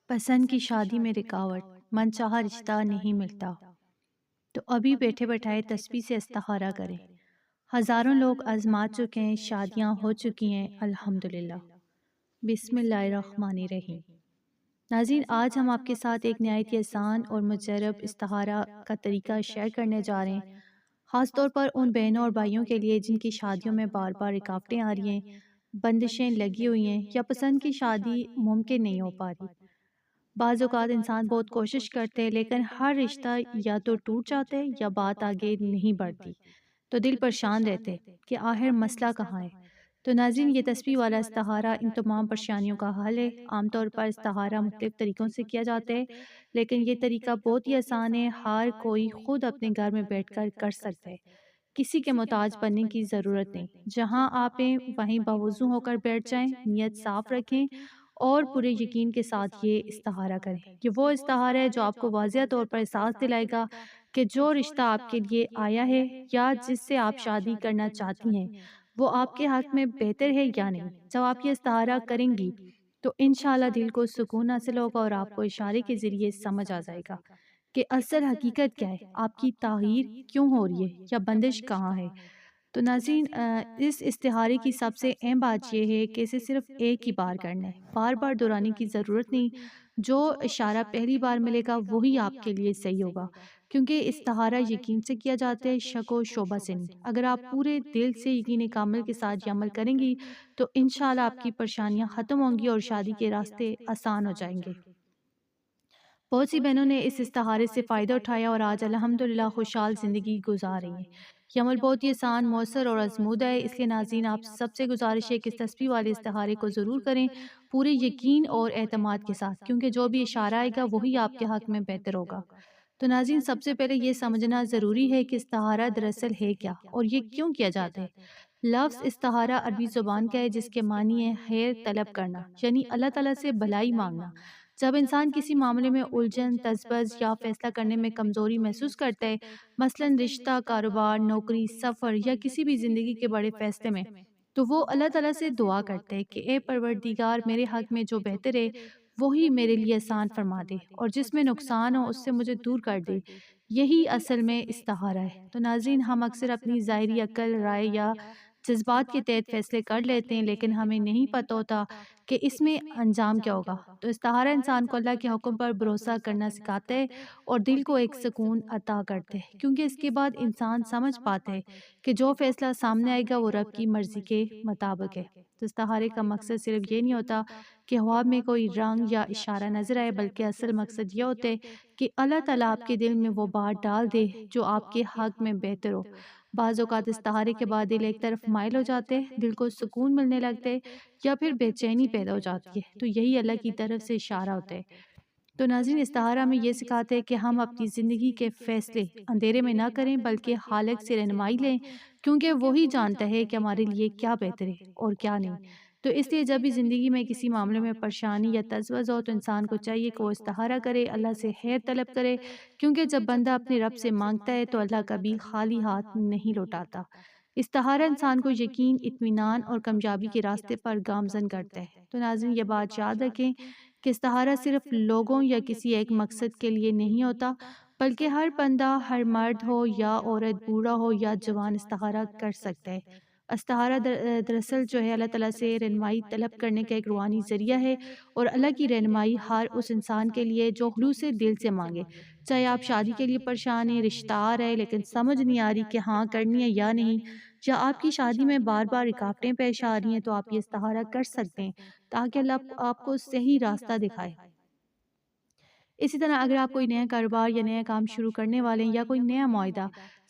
پسند کی شادی میں رکاوٹ، من چاہا رشتہ نہیں ملتا، تو ابھی بیٹھے بٹھائے تسبیح سے استخارہ کریں۔ ہزاروں لوگ آزما چکے ہیں، شادیاں ہو چکی ہیں الحمدللہ۔ بسم اللہ الرحمن الرحیم۔ ناظرین، آج ہم آپ کے ساتھ ایک نہایت ہی آسان اور مجرب استخارہ کا طریقہ شیئر کرنے جا رہے ہیں، خاص طور پر ان بہنوں اور بھائیوں کے لیے جن کی شادیوں میں بار بار رکاوٹیں آ رہی ہیں، بندشیں لگی ہوئی ہیں یا پسند کی شادی ممکن نہیں ہو پا رہی۔ بعض اوقات انسان بہت کوشش کرتے ہیں لیکن ہر رشتہ یا تو ٹوٹ جاتا ہے یا بات آگے نہیں بڑھتی، تو دل پریشان رہتے کہ آخر مسئلہ کہاں ہے۔ تو ناظرین، یہ تسبیح والا استخارہ ان تمام پریشانیوں کا حل ہے۔ عام طور پر استخارہ مختلف طریقوں سے کیا جاتا ہے، لیکن یہ طریقہ بہت ہی آسان ہے، ہر کوئی خود اپنے گھر میں بیٹھ کر کر سکتا ہے، کسی کے محتاج بننے کی ضرورت نہیں۔ جہاں آپ ہیں وہیں باوضو ہو کر بیٹھ جائیں، نیت صاف رکھیں اور پورے یقین کے ساتھ یہ استخارہ کریں۔ یہ وہ استخارہ ہے جو آپ کو واضح طور پر احساس دلائے گا کہ جو رشتہ آپ کے لیے آیا ہے یا جس سے آپ شادی کرنا چاہتی ہیں، وہ آپ کے حق میں بہتر ہے یا نہیں۔ جب آپ یہ استخارہ کریں گی تو انشاءاللہ دل کو سکون حاصل ہوگا اور آپ کو اشارے کے ذریعے سمجھ آ جائے گا کہ اصل حقیقت کیا ہے، آپ کی تغییر کیوں ہو رہی ہے یا بندش کہاں ہے۔ تو ناظرین، اس استخارے کی سب سے اہم بات یہ ہے کہ اسے صرف ایک ہی بار کرنا ہے، بار بار دہرانے کی ضرورت نہیں۔ جو اشارہ پہلی بار ملے گا وہی آپ کے لیے صحیح ہوگا، کیونکہ استخارہ یقین سے کیا جاتا ہے، شک و شبہ سے نہیں۔ اگر آپ پورے دل سے یقین کامل کے ساتھ یہ عمل کریں گی تو انشاءاللہ آپ کی پریشانیاں ختم ہوں گی اور شادی کے راستے آسان ہو جائیں گے۔ بہت سی بہنوں نے اس استخارے سے فائدہ اٹھایا اور آج الحمدللہ خوشحال زندگی گزار رہی ہیں۔ یہ عمل بہت ہی آسان، مؤثر اور آزمودہ ہے، اس لیے ناظرین آپ سب سے گزارش ہے کہ اس تسبیح والے استخارے کو ضرور کریں، پورے یقین اور اعتماد کے ساتھ، کیونکہ جو بھی اشارہ آئے گا وہی آپ کے حق میں بہتر ہوگا۔ تو ناظرین، سب سے پہلے یہ سمجھنا ضروری ہے کہ استخارہ دراصل ہے کیا اور یہ کیوں کیا جاتا ہے۔ لفظ استخارہ عربی زبان کا ہے جس کے معنی ہے خیر طلب کرنا، یعنی اللہ تعالیٰ سے بھلائی مانگنا۔ جب انسان کسی معاملے میں الجھن، تذبذ یا فیصلہ کرنے میں کمزوری محسوس کرتا ہے، مثلاً رشتہ، کاروبار، نوکری، سفر یا کسی بھی زندگی کے بڑے فیصلے میں، تو وہ اللہ تعالیٰ سے دعا کرتا ہے کہ اے پروردگار، میرے حق میں جو بہتر ہے وہی میرے لیے آسان فرما دے، اور جس میں نقصان ہو اس سے مجھے دور کر دے۔ یہی اصل میں استخارہ ہے۔ تو ناظرین، ہم اکثر اپنی ظاہری عقل، رائے یا جذبات کے تحت فیصلے کر لیتے ہیں، لیکن ہمیں نہیں پتہ ہوتا کہ اس میں انجام کیا ہوگا۔ تو استخارہ انسان کو اللہ کے حکم پر بھروسہ کرنا سکھاتا ہے اور دل کو ایک سکون عطا کرتے ہیں، کیونکہ اس کے بعد انسان سمجھ پاتا ہے کہ جو فیصلہ سامنے آئے گا وہ رب کی مرضی کے مطابق ہے۔ تو استخارے کا مقصد صرف یہ نہیں ہوتا کہ خواب میں کوئی رنگ یا اشارہ نظر آئے، بلکہ اصل مقصد یہ ہوتا ہے کہ اللہ تعالیٰ آپ کے دل میں وہ بات ڈال دے جو آپ کے حق میں بہتر ہو۔ بعض اوقات استخارے کے بعد دل ایک طرف مائل ہو جاتے، دل کو سکون ملنے لگتے یا پھر بے چینی پیدا ہو جاتی ہے، تو یہی اللہ کی طرف سے اشارہ ہوتا ہے۔ تو ناظرین، استخارہ ہمیں یہ سکھاتے ہیں کہ ہم اپنی زندگی کے فیصلے اندھیرے میں نہ کریں بلکہ خالق سے رہنمائی لیں، کیونکہ وہی جانتا ہے کہ ہمارے لیے کیا بہتر ہے اور کیا نہیں۔ تو اس لیے جب بھی زندگی میں کسی معاملے میں پریشانی یا تذبذ ہو تو انسان کو چاہیے کہ وہ استخارہ کرے، اللہ سے خیر طلب کرے، کیونکہ جب بندہ اپنے رب سے مانگتا ہے تو اللہ کبھی خالی ہاتھ نہیں لوٹاتا۔ استخارہ انسان کو یقین، اطمینان اور کامیابی کے راستے پر گامزن کرتا ہے۔ تو ناظرین، یہ بات یاد رکھیں کہ استخارہ صرف لوگوں یا کسی ایک مقصد کے لیے نہیں ہوتا، بلکہ ہر بندہ، ہر مرد ہو یا عورت، بوڑھا ہو یا جوان، استخارہ کر سکتا ہے۔ استخارہ دراصل جو ہے اللہ تعالیٰ سے رہنمائی طلب کرنے کا ایک روحانی ذریعہ ہے، اور اللہ کی رہنمائی ہر اس انسان کے لیے جو خلوص دل سے مانگے، چاہے آپ شادی کے لیے پریشان ہیں، رشتہ آ رہا ہے لیکن سمجھ نہیں آ رہی کہ ہاں کرنی ہے یا نہیں، یا آپ کی شادی میں بار بار رکاوٹیں پیش آ رہی ہیں، تو آپ یہ استخارہ کر سکتے ہیں تاکہ اللہ آپ کو صحیح راستہ دکھائے۔ اسی طرح اگر آپ کوئی نیا کاروبار یا نیا کام شروع کرنے والے ہیں یا کوئی نیا معاہدہ،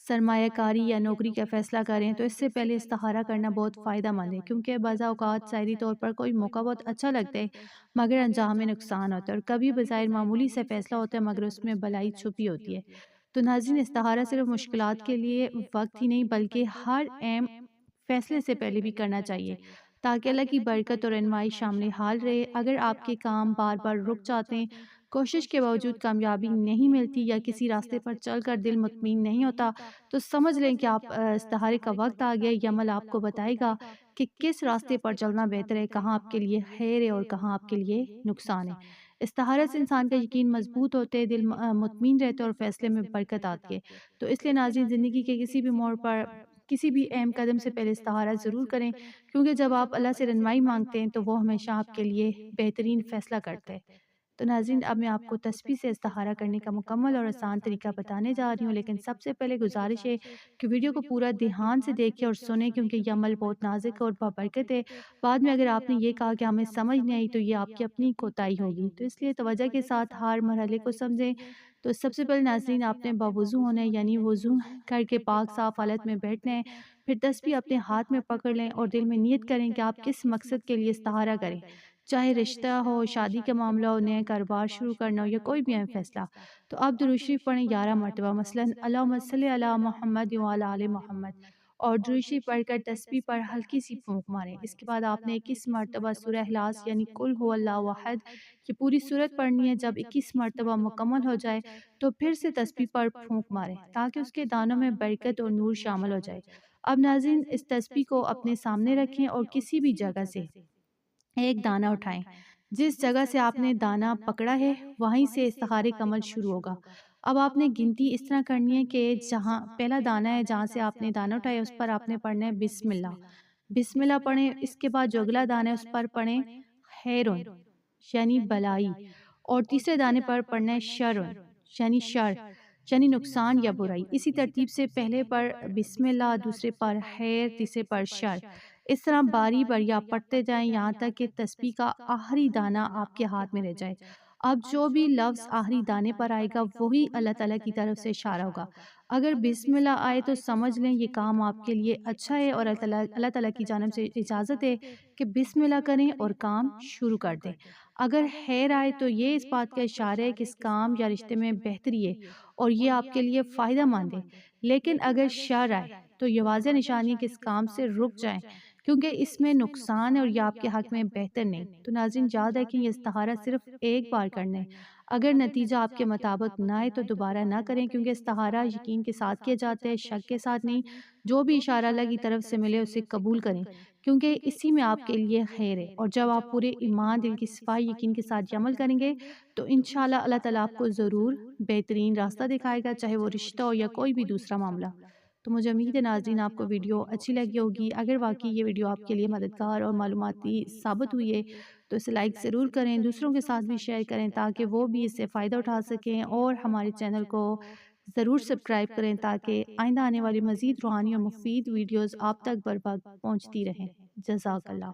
سرمایہ کاری یا نوکری کا فیصلہ کریں تو اس سے پہلے استخارہ کرنا بہت فائدہ مند ہے، کیونکہ بعض اوقات ظاہری طور پر کوئی موقع بہت اچھا لگتا ہے مگر انجام میں نقصان ہوتا ہے، اور کبھی بظاہر معمولی سے فیصلہ ہوتا ہے مگر اس میں بھلائی چھپی ہوتی ہے۔ تو ناظرین، استخارہ صرف مشکلات کے لیے وقت ہی نہیں بلکہ ہر اہم فیصلے سے پہلے بھی کرنا چاہیے، تاکہ اللہ کی برکت اور رہنمائی شامل حال رہے۔ اگر آپ کے کام بار بار رک جاتے ہیں، کوشش کے باوجود کامیابی نہیں ملتی یا کسی راستے پر چل کر دل مطمئن نہیں ہوتا، تو سمجھ لیں کہ آپ استخارے کا وقت آ گیا۔ یہ عمل آپ کو بتائے گا کہ کس راستے پر چلنا بہتر ہے، کہاں آپ کے لیے خیر ہے اور کہاں آپ کے لیے نقصان ہے۔ استخارہ سے انسان کا یقین مضبوط ہوتے، دل مطمئن رہتے اور فیصلے میں برکت آتی ہے۔ تو اس لیے ناظرین، زندگی کے کسی بھی موڑ پر کسی بھی اہم قدم سے پہلے استخارہ ضرور کریں، کیونکہ جب آپ اللہ سے رہنمائی مانگتے ہیں تو وہ ہمیشہ آپ کے لیے بہترین فیصلہ کرتے ہیں۔ تو ناظرین، اب میں آپ کو تسبیح سے استخارہ کرنے کا مکمل اور آسان طریقہ بتانے جا رہی ہوں، لیکن سب سے پہلے گزارش ہے کہ ویڈیو کو پورا دھیان سے دیکھیں اور سنیں، کیونکہ یہ عمل بہت نازک اور بابرکت ہے۔ بعد میں اگر آپ نے یہ کہا کہ ہمیں سمجھ نہیں آئی تو یہ آپ کی اپنی کوتاہی ہوگی، تو اس لیے توجہ کے ساتھ ہر مرحلے کو سمجھیں۔ تو سب سے پہلے ناظرین، آپ نے باوضو ہونا ہے، یعنی وضو کر کے پاک صاف حالت میں بیٹھنا ہے۔ پھر تسبیح اپنے ہاتھ میں پکڑ لیں اور دل میں نیت کریں کہ آپ کس مقصد کے لیے استخارہ کریں، چاہے رشتہ ہو، شادی کا معاملہ ہو، نیا کاروبار شروع کرنا ہو یا کوئی بھی اہم فیصلہ۔ تو آپ درود شریف پڑھیں 11 مرتبہ، مثلاً اللہم صلی علی محمد وعلی آل محمد، اور درود شریف پڑھ کر تسبیح پر ہلکی سی پھونک ماریں۔ اس کے بعد آپ نے 21 مرتبہ سورہ اخلاص یعنی قل هو اللہ احد یہ پوری سورت پڑھنی ہے۔ جب 21 مرتبہ مکمل ہو جائے تو پھر سے تسبیح پر پھونک ماریں تاکہ اس کے دانوں میں برکت اور نور شامل ہو جائے۔ اب ناظرین، اس تسبیح کو اپنے سامنے رکھیں اور کسی بھی جگہ سے ایک دانہ اٹھائیں۔ جس جگہ سے آپ نے دانہ پکڑا ہے وہیں سے استخارے کا عمل شروع ہوگا۔ اب آپ نے گنتی اس طرح کرنی ہے کہ جہاں پہلا دانہ ہے، جہاں سے آپ نے دانہ اٹھایا، اس پر آپ نے پڑھنا ہے بسم اللہ، بسم اللہ پڑھیں۔ اس کے بعد جو اگلا دانہ ہے اس پر پڑھیں خیرون یعنی بلائی، اور تیسرے دانے پر پڑھنا ہے شرون یعنی شر یعنی نقصان یا برائی۔ اسی ترتیب سے پہلے پر بسم اللہ، دوسرے پر خیر، تیسرے پر شر، اس طرح باری باری آپ پڑھتے جائیں یہاں تک کہ تسبیح کا آخری دانہ آپ کے ہاتھ میں رہ جائے۔ اب جو بھی لفظ آخری دانے پر آئے گا وہی اللہ تعالیٰ کی طرف سے اشارہ ہوگا۔ اگر بسم اللہ آئے تو سمجھ لیں یہ کام آپ کے لیے اچھا ہے اور اللہ تعالیٰ کی جانب سے اجازت ہے کہ بسم اللہ کریں اور کام شروع کر دیں۔ اگر خیر آئے تو یہ اس بات کا اشارہ ہے کہ اس کام یا رشتے میں بہتری ہے اور یہ آپ کے لیے فائدہ مند ہے۔ لیکن اگر شر آئے تو یہ واضح نشانی ہے کہ اس کام سے رک جائیں، کیونکہ اس میں نقصان ہے اور یہ آپ کے حق میں بہتر نہیں۔ تو ناظرین، یاد رکھیں یہ استخارہ صرف ایک بار کرنا ہے۔ اگر نتیجہ آپ کے مطابق نہ آئے تو دوبارہ نہ کریں، کیونکہ استخارہ یقین کے ساتھ کیا جاتا ہے، شک کے ساتھ نہیں۔ جو بھی اشارہ اللہ کی طرف سے ملے اسے قبول کریں، کیونکہ اسی میں آپ کے لیے خیر ہے۔ اور جب آپ پورے ایمان، دل کی صفائی، یقین کے ساتھ یہ عمل کریں گے تو انشاءاللہ اللہ تعالیٰ آپ کو ضرور بہترین راستہ دکھائے گا، چاہے وہ رشتہ ہو یا کوئی بھی دوسرا معاملہ۔ تو مجھے امید ہے ناظرین آپ کو ویڈیو اچھی لگی ہوگی۔ اگر واقعی یہ ویڈیو آپ کے لیے مددگار اور معلوماتی ثابت ہوئی ہے تو اسے لائک ضرور کریں، دوسروں کے ساتھ بھی شیئر کریں تاکہ وہ بھی اس سے فائدہ اٹھا سکیں، اور ہمارے چینل کو ضرور سبسکرائب کریں تاکہ آئندہ آنے والی مزید روحانی اور مفید ویڈیوز آپ تک بر وقت پہنچتی رہیں۔ جزاک اللہ۔